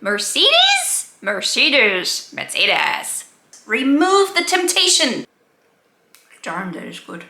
Mercedes? Mercedes. Mercedes. Remove the temptation. Darn, that is good.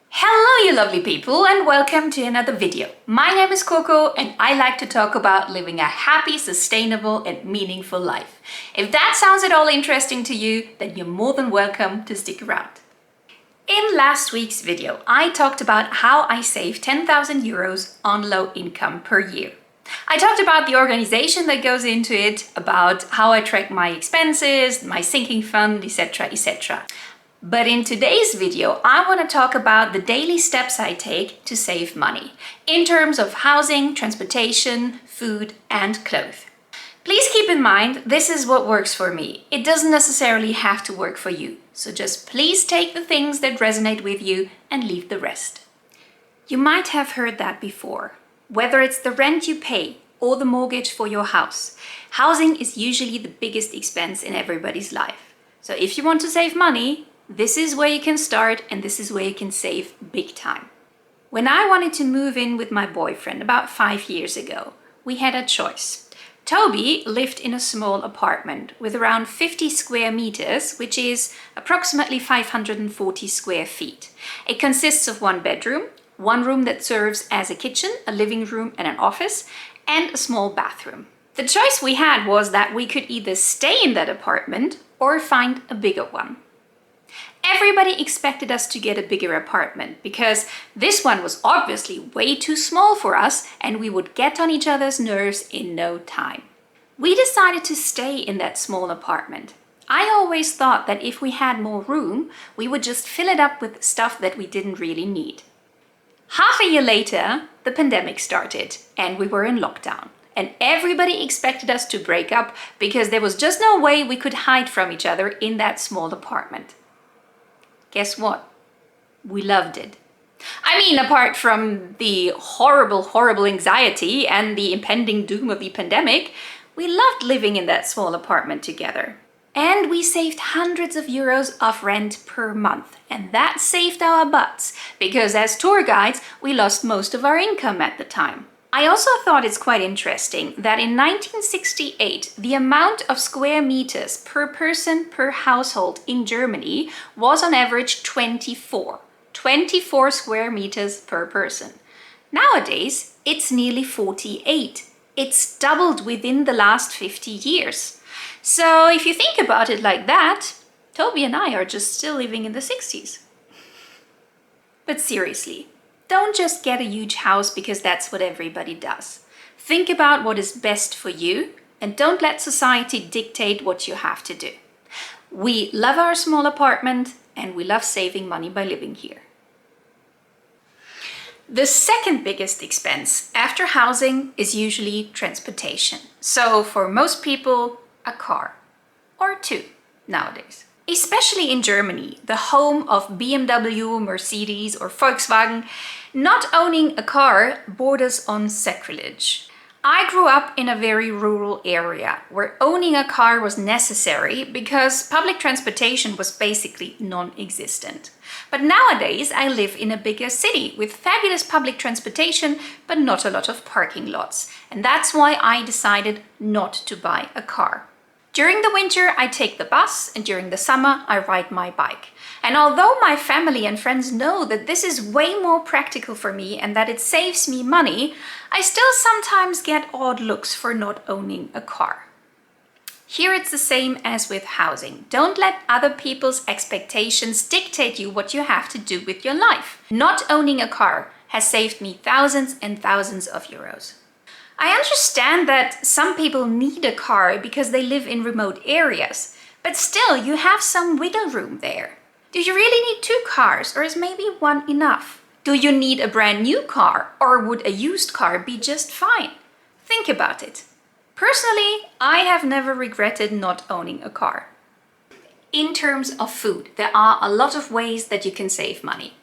Hello you lovely people and welcome to another video. My name is Coco and I like to talk about living a happy, sustainable and meaningful life. If that sounds at all interesting to you, then you're more than welcome to stick around. In last week's video, I talked about how I save 10,000 euros on low income per year. I talked about the organization that goes into it, about how I track my expenses, my sinking fund, etc, etc. But in today's video, I want to talk about the daily steps I take to save money in terms of housing, transportation, food and clothes. Please keep in mind, this is what works for me. It doesn't necessarily have to work for you. So just please take the things that resonate with you and leave the rest. You might have heard that before. Whether it's the rent you pay or the mortgage for your house, housing is usually the biggest expense in everybody's life. So if you want to save money, this is where you can start and this is where you can save big time. When I wanted to move in with my boyfriend about 5 years ago, we had a choice. Toby lived in a small apartment with around 50 square meters, which is approximately 540 square feet. It consists of one bedroom, one room that serves as a kitchen, a living room and an office, and a small bathroom. The choice we had was that we could either stay in that apartment or find a bigger one. Everybody expected us to get a bigger apartment because this one was obviously way too small for us and we would get on each other's nerves in no time. We decided to stay in that small apartment. I always thought that if we had more room, we would just fill it up with stuff that we didn't really need. Half a year later, the pandemic started and we were in lockdown. And everybody expected us to break up because there was just no way we could hide from each other in that small apartment. Guess what? We loved it. I mean, apart from the horrible anxiety and the impending doom of the pandemic, we loved living in that small apartment together. And we saved hundreds of euros of rent per month. And that saved our butts, because as tour guides, we lost most of our income at the time. I also thought it's quite interesting that in 1968, the amount of square meters per person per household in Germany was on average 24 square meters per person. Nowadays, it's nearly 48. It's doubled within the last 50 years. So if you think about it like that, Toby and I are just still living in the 60s. But seriously, don't just get a huge house because that's what everybody does. Think about what is best for you and don't let society dictate what you have to do. We love our small apartment and we love saving money by living here. The second biggest expense after housing is usually transportation. So for most people, a car or two nowadays. Especially in Germany, the home of BMW, Mercedes or Volkswagen, not owning a car borders on sacrilege. I grew up in a very rural area where owning a car was necessary because public transportation was basically non-existent. But nowadays I live in a bigger city with fabulous public transportation but not a lot of parking lots. And that's why I decided not to buy a car. During the winter, I take the bus and during the summer, I ride my bike. And although my family and friends know that this is way more practical for me and that it saves me money, I still sometimes get odd looks for not owning a car. Here it's the same as with housing. Don't let other people's expectations dictate you what you have to do with your life. Not owning a car has saved me thousands and thousands of euros. I understand that some people need a car because they live in remote areas, but still you have some wiggle room there. Do you really need 2 cars or is maybe one enough? Do you need a brand new car or would a used car be just fine? Think about it. Personally, I have never regretted not owning a car. In terms of food, there are a lot of ways that you can save money.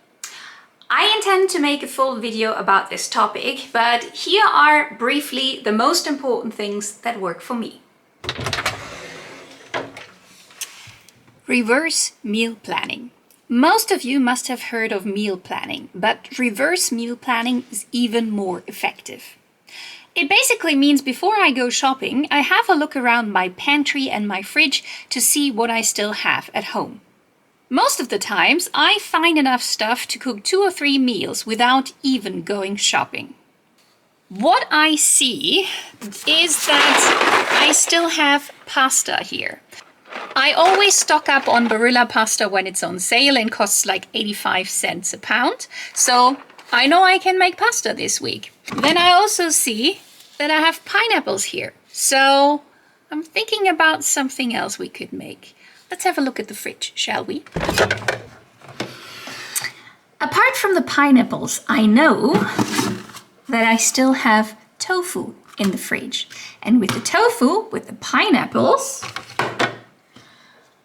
I intend to make a full video about this topic, but here are briefly the most important things that work for me. Reverse meal planning. Most of you must have heard of meal planning, but reverse meal planning is even more effective. It basically means before I go shopping, I have a look around my pantry and my fridge to see what I still have at home. Most of the times, I find enough stuff to cook 2 or 3 meals without even going shopping. What I see is that I still have pasta here. I always stock up on Barilla pasta when it's on sale and costs like 85 cents a pound. So I know I can make pasta this week. Then I also see that I have pineapples here. So I'm thinking about something else we could make. Let's have a look at the fridge, shall we? Apart from the pineapples, I know that I still have tofu in the fridge. And with the tofu, with the pineapples,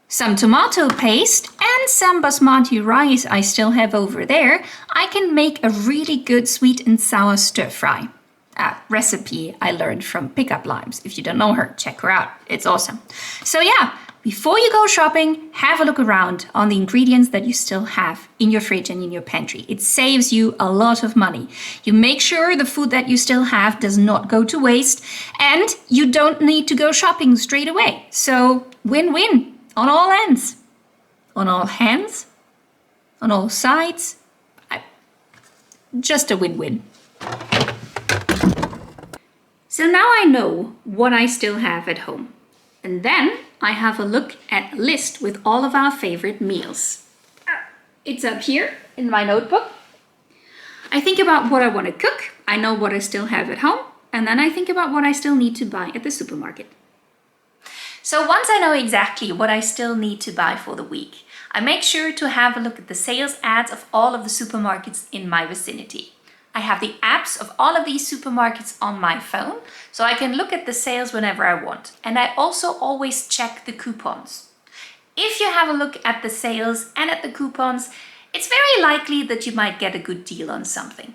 some tomato paste and some basmati rice I still have over there, I can make a really good sweet and sour stir fry. A recipe I learned from Pickup Limes. If you don't know her, check her out. It's awesome. So yeah, before you go shopping, have a look around on the ingredients that you still have in your fridge and in your pantry. It saves you a lot of money. You make sure the food that you still have does not go to waste, and you don't need to go shopping straight away. So win-win. On all ends, on all hands, on all sides, just a win-win. So now I know what I still have at home. And then I have a look at a list with all of our favorite meals. It's up here in my notebook. I think about what I want to cook. I know what I still have at home. And then I think about what I still need to buy at the supermarket. So once I know exactly what I still need to buy for the week, I make sure to have a look at the sales ads of all of the supermarkets in my vicinity. I have the apps of all of these supermarkets on my phone, so I can look at the sales whenever I want. And I also always check the coupons. If you have a look at the sales and at the coupons, it's very likely that you might get a good deal on something.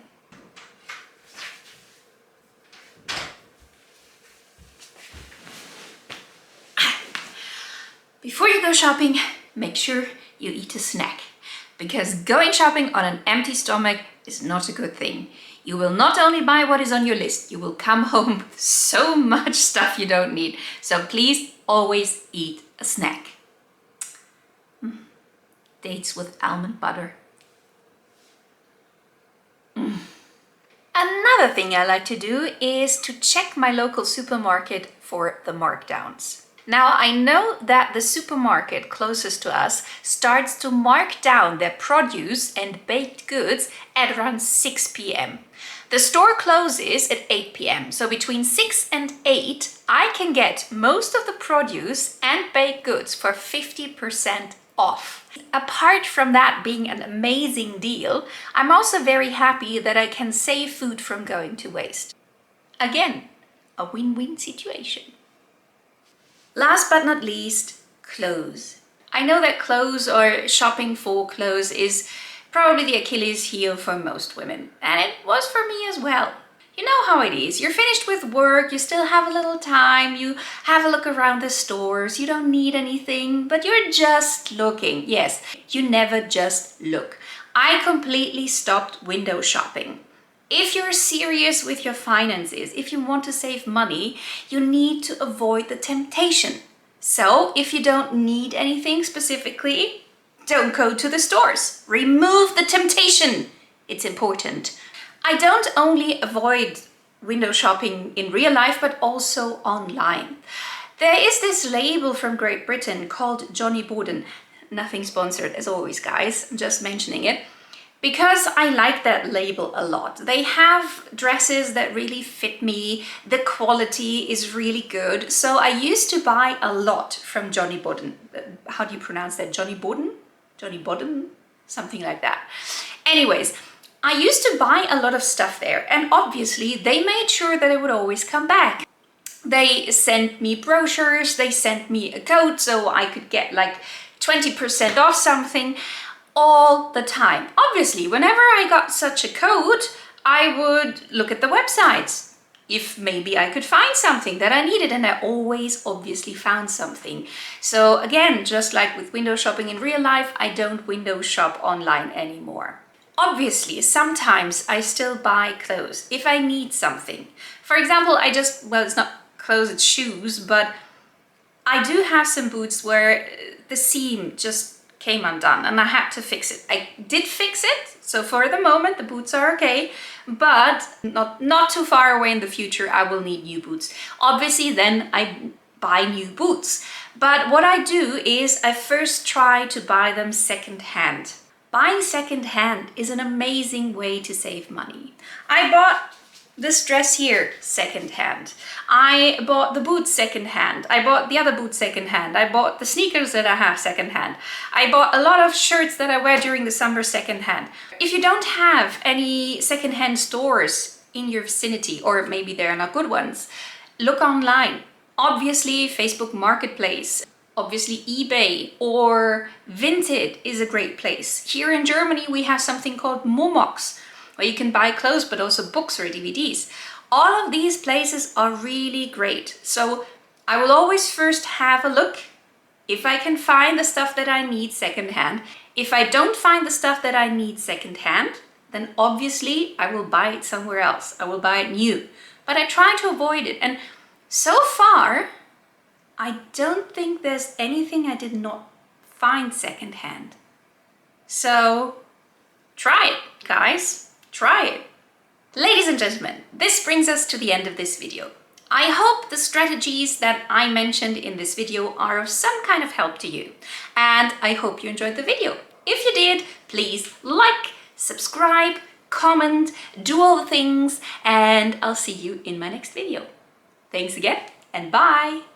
Before you go shopping, make sure you eat a snack, because going shopping on an empty stomach is not a good thing. You will not only buy what is on your list, you will come home with so much stuff you don't need. So please always eat a snack. Dates with almond butter. Another thing I like to do is to check my local supermarket for the markdowns. Now, I know that the supermarket closest to us starts to mark down their produce and baked goods at around 6 p.m. The store closes at 8 p.m. So between 6 and 8, I can get most of the produce and baked goods for 50% off. Apart from that being an amazing deal, I'm also very happy that I can save food from going to waste. Again, a win-win situation. Last but not least, clothes. I know that clothes or shopping for clothes is probably the Achilles heel for most women, and it was for me as well. You know how it is. You're finished with work, you still have a little time, you have a look around the stores, you don't need anything, but you're just looking. Yes, you never just look. I completely stopped window shopping. If you're serious with your finances, if you want to save money, you need to avoid the temptation. So if you don't need anything specifically, don't go to the stores. Remove the temptation. It's important. I don't only avoid window shopping in real life, but also online. There is this label from Great Britain called Johnny Borden. Nothing sponsored as always, guys. I'm just mentioning it. Because I like that label a lot. They have dresses that really fit me. The quality is really good. So I used to buy a lot from Johnny Borden. How do you pronounce that? Johnny Borden? Johnny Borden? Something like that. Anyways, I used to buy a lot of stuff there. And obviously they made sure that it would always come back. They sent me brochures. They sent me a code so I could get like 20% off something. All the time. Obviously, whenever I got such a code, I would look at the websites. if maybe I could find something that I needed, and I always obviously found something. So again, just like with window shopping in real life, I don't window shop online anymore. Obviously, sometimes I still buy clothes if I need something. For example, well, it's not clothes, it's shoes, but I do have some boots where the seam just came undone and I had to fix it. I did fix it, so for the moment the boots are okay, but not too far away in the future I will need new boots. Obviously then I buy new boots. But what I do is I first try to buy them second-hand. Buying second-hand is an amazing way to save money. I bought this dress here second-hand. I bought the boots second-hand. I bought the other boots second-hand. I bought the sneakers that I have second-hand. I bought a lot of shirts that I wear during the summer second-hand. If you don't have any second-hand stores in your vicinity, or maybe they're not good ones, look online. Obviously, Facebook Marketplace, obviously eBay or Vinted is a great place. Here in Germany, we have something called Momox, where you can buy clothes, but also books or DVDs. All of these places are really great. So I will always first have a look if I can find the stuff that I need secondhand. If I don't find the stuff that I need secondhand, then obviously I will buy it somewhere else. I will buy it new, but I try to avoid it. And so far, I don't think there's anything I did not find secondhand. So try it, guys. Try it. Ladies and gentlemen, this brings us to the end of this video. I hope the strategies that I mentioned in this video are of some kind of help to you. And I hope you enjoyed the video. If you did, please like, subscribe, comment, do all the things, and I'll see you in my next video. Thanks again, and bye!